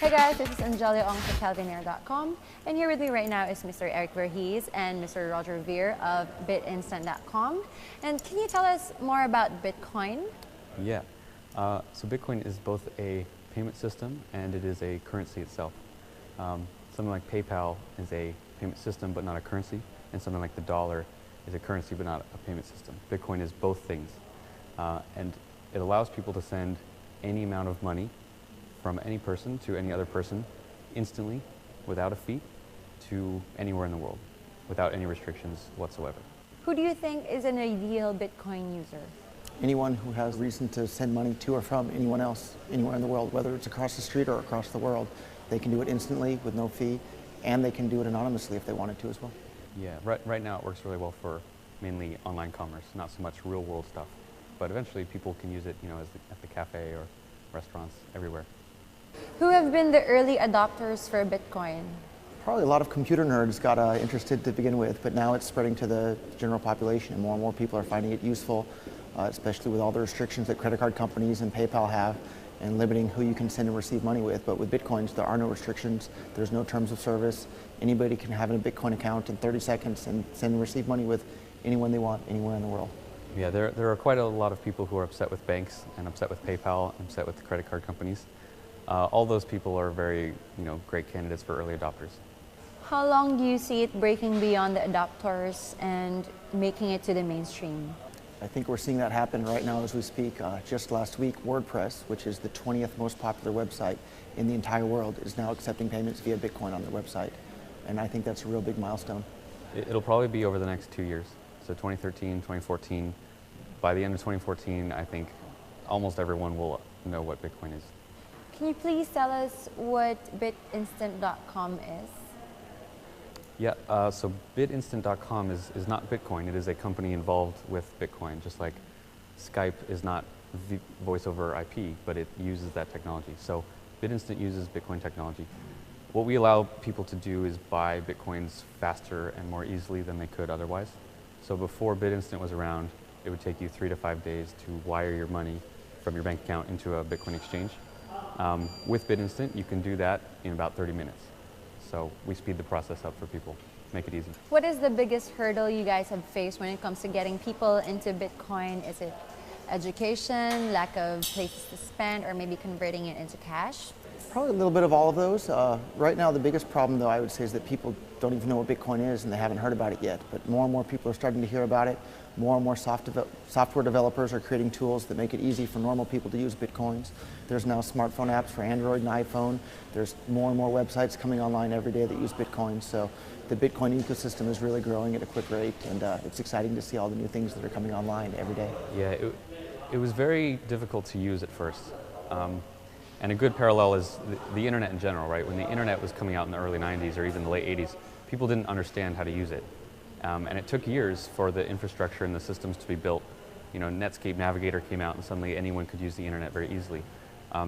Hey guys, this is Angelia Ong for CalvinAir.com, and here with me right now is Mr. Eric Wurhis and Mr. Roger of BitInstant.com. And can you tell us more about Bitcoin? Yeah, so Bitcoin is both a payment system and it is a currency itself. Something like PayPal is a payment system but not a currency, and something like the dollar is a currency but not a payment system. Bitcoin is both things, and it allows people to send any amount of money from any person to any other person instantly, without a fee, to anywhere in the world, without any restrictions whatsoever. Who do you think is an ideal Bitcoin user? Anyone who has reason to send money to or from anyone else, anywhere in the world, whether it's across the street or across the world. They can do it instantly with no fee, and they can do it anonymously if they wanted to as well. Yeah, right now it works really well for mainly online commerce, not so much real world stuff. But eventually people can use it, at the cafe or restaurants, everywhere. Who have been the early adopters for Bitcoin? Probably a lot of computer nerds got interested to begin with, but now it's spreading to the general population, and more people are finding it useful, especially with all the restrictions that credit card companies and PayPal have, and limiting who you can send and receive money with. But with Bitcoins, there are no restrictions. There's no terms of service. Anybody can have a Bitcoin account in 30 seconds and send and receive money with anyone they want, anywhere in the world. Yeah, there are quite a lot of people who are upset with banks and upset with PayPal and upset with the credit card companies. All those people are very, great candidates for early adopters. How long do you see it breaking beyond the adopters and making it to the mainstream? I think we're seeing that happen right now as we speak. Just last week, WordPress, which is the 20th most popular website in the entire world, is now accepting payments via Bitcoin on their website. And I think that's a real big milestone. It'll probably be over the next 2 years. So 2013, 2014. By the end of 2014, I think almost everyone will know what Bitcoin is. Can you please tell us what BitInstant.com is? Yeah, so BitInstant.com is not Bitcoin. It is a company involved with Bitcoin, just like Skype is not voice over IP, but it uses that technology. So BitInstant uses Bitcoin technology. What we allow people to do is buy Bitcoins faster and more easily than they could otherwise. So before BitInstant was around, it would take you 3 to 5 days to wire your money from your bank account into a Bitcoin exchange. With BitInstant, you can do that in about 30 minutes. So we speed the process up for people, make it easy. What is the biggest hurdle you guys have faced when it comes to getting people into Bitcoin? Is it education, lack of places to spend, or maybe converting it into cash? Probably a little bit of all of those. Right now, the biggest problem, though, I would say, is that people don't even know what Bitcoin is and they haven't heard about it yet. But more and more people are starting to hear about it. More and more software developers are creating tools that make it easy for normal people to use Bitcoins. There's now smartphone apps for Android and iPhone. There's more and more websites coming online every day that use Bitcoin. So the Bitcoin ecosystem is really growing at a quick rate, and it's exciting to see all the new things that are coming online every day. Yeah, it was very difficult to use at first. And a good parallel is the internet in general, right? When the internet was coming out in the early 90s or even the late 80s, people didn't understand how to use it. And it took years for the infrastructure and the systems to be built. Netscape Navigator came out and suddenly anyone could use the internet very easily.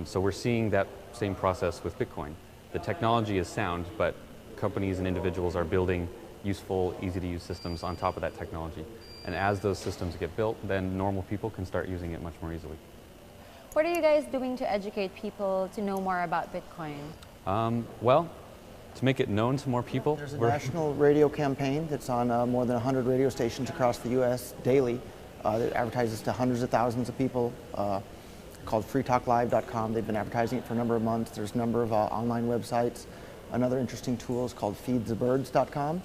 So we're seeing that same process with Bitcoin. The technology is sound, but companies and individuals are building useful, easy to use systems on top of that technology. And as those systems get built, then normal people can start using it much more easily. What are you guys doing to educate people to know more about Bitcoin? Well, to make it known to more people. There's a national radio campaign that's on more than 100 radio stations across the U.S. daily that advertises to hundreds of thousands of people called freetalklive.com. They've been advertising it for a number of months. There's a number of online websites. Another interesting tool is called feedthebirds.com,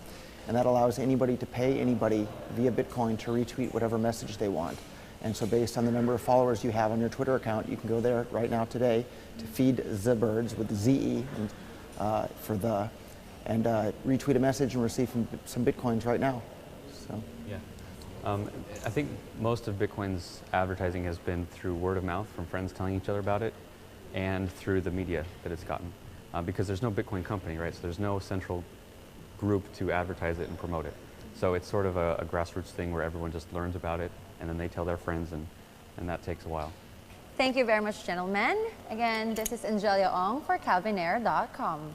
and that allows anybody to pay anybody via Bitcoin to retweet whatever message they want. And so based on the number of followers you have on your Twitter account, you can go there right now today to Feed the Birds with Z-E and retweet a message and receive some Bitcoins right now. So. Yeah. I think most of Bitcoin's advertising has been through word of mouth from friends telling each other about it and through the media that it's gotten. Because there's no Bitcoin company, right? So there's no central group to advertise it and promote it. So it's sort of a grassroots thing where everyone just learns about it and then they tell their friends, and that takes a while. Thank you very much, gentlemen. Again, this is Angelia Ong for CalvinAir.com.